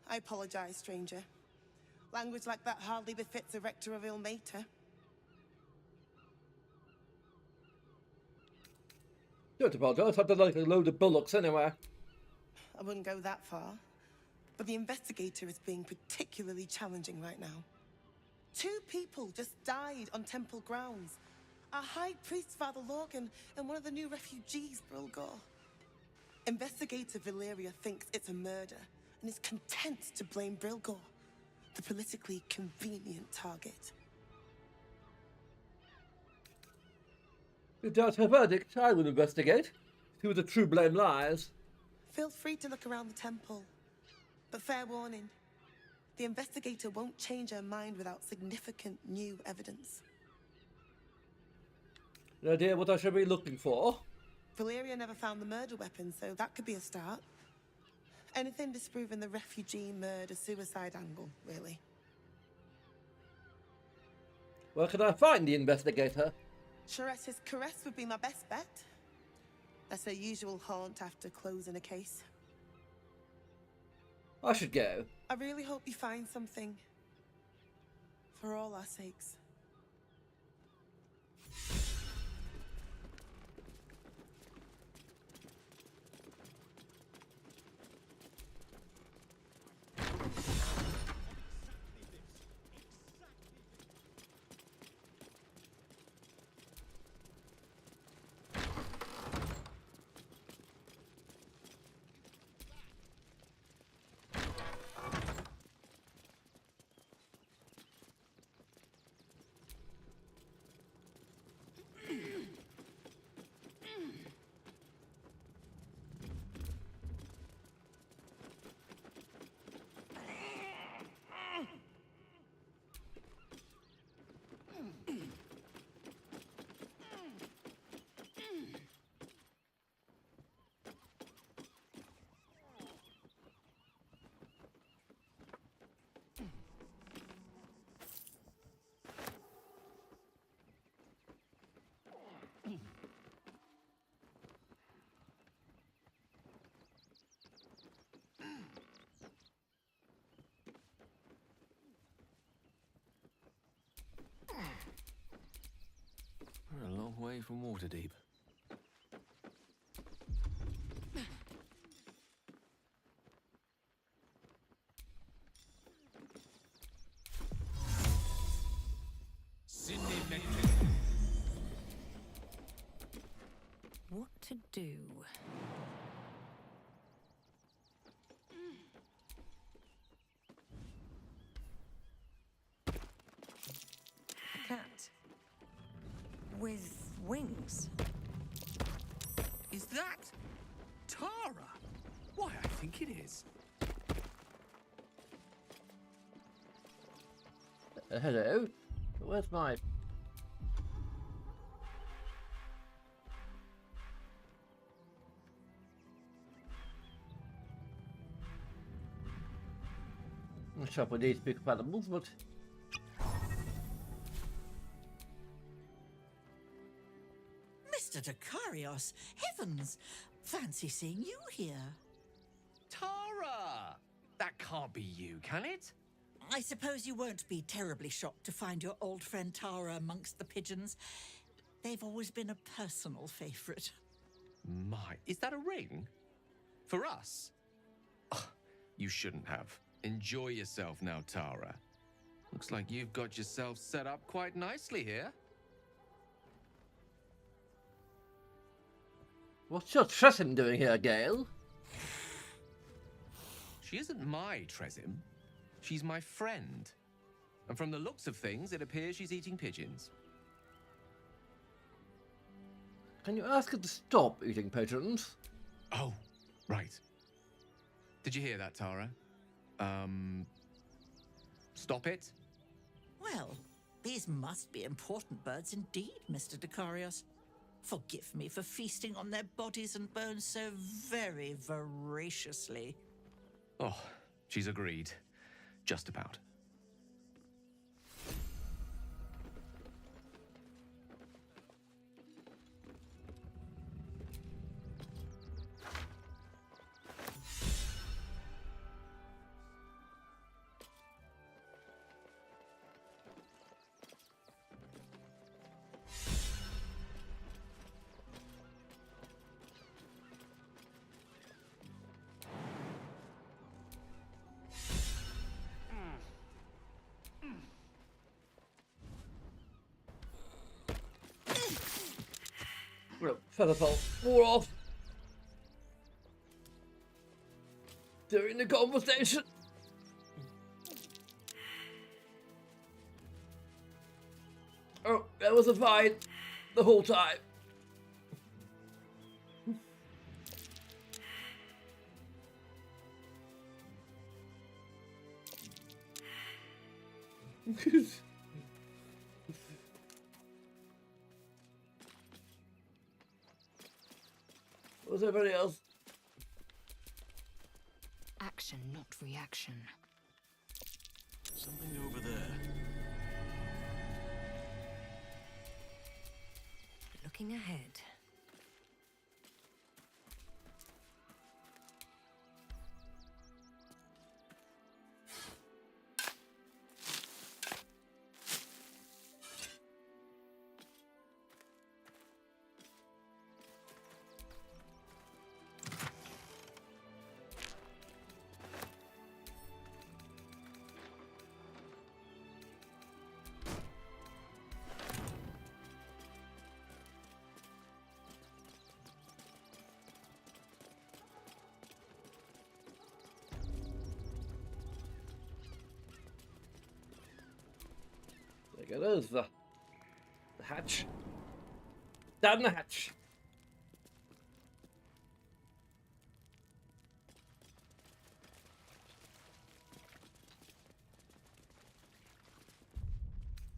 I apologize, stranger. Language like that hardly befits a rector of Ilmater. Don't apologise, I've done like a load of bullocks anyway. I wouldn't go that far. But the investigator is being particularly challenging right now. 2 people just died on temple grounds. Our high priest, Father Lorgan, and one of the new refugees, Brilgor. Investigator Valeria thinks it's a murder and is content to blame Brilgor, the politically convenient target. You doubt her verdict, I will investigate. See where the true blame lies. Feel free to look around the temple. But fair warning, the investigator won't change her mind without significant new evidence. No idea what I should be looking for? Valeria never found the murder weapon, so that could be a start. Anything disproving the refugee murder-suicide angle, really. Where can I find the investigator? Chares's caress would be my best bet. That's her usual haunt after closing a case. I should go. I really hope you find something. For all our sakes. away from Waterdeep. What to do? Cat. With wings. Is that Tara? Why, I think it is. Hello? Where's my... I'm not sure if we need to speak about the movement. Mr. Dakarios, heavens! Fancy seeing you here. Tara! That can't be you, can it? I suppose you won't be terribly shocked to find your old friend Tara amongst the pigeons. They've always been a personal favourite. My, is that a ring? For us? Ugh, you shouldn't have. Enjoy yourself now, Tara. Looks like you've got yourself set up quite nicely here. What's your Tresim doing here, Gale? She isn't my Tresim. She's my friend. And from the looks of things, it appears she's eating pigeons. Can you ask her to stop eating pigeons? Oh, right. Did you hear that, Tara? Stop it? Well, these must be important birds indeed, Mr. Dakarios. Forgive me for feasting on their bodies and bones so very voraciously. Oh, she's agreed. Just about. Featherfall, more off. During the conversation. Oh, there was a fight the whole time. What's everybody else? Action, not reaction. Something over there. Looking ahead. There goes the hatch. Down the hatch.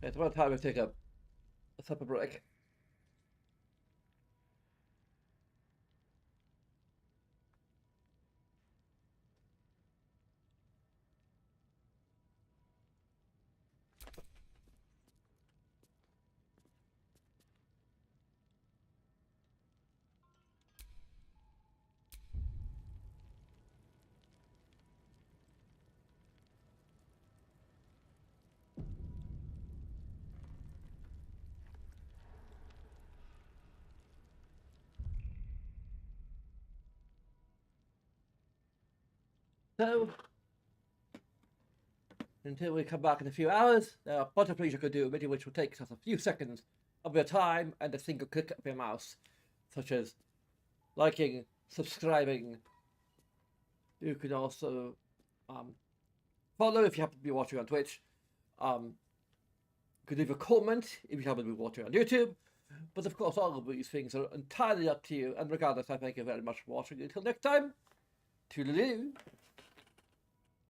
It's about time we take a supper break. So, until we come back in a few hours, there are a bunch of things you could do, many of which will take just a few seconds of your time and a single click of your mouse, such as liking, subscribing. You can also follow if you happen to be watching on Twitch. You could leave a comment if you happen to be watching on YouTube. But of course, all of these things are entirely up to you. And regardless, I thank you very much for watching. Until next time, toodaloo.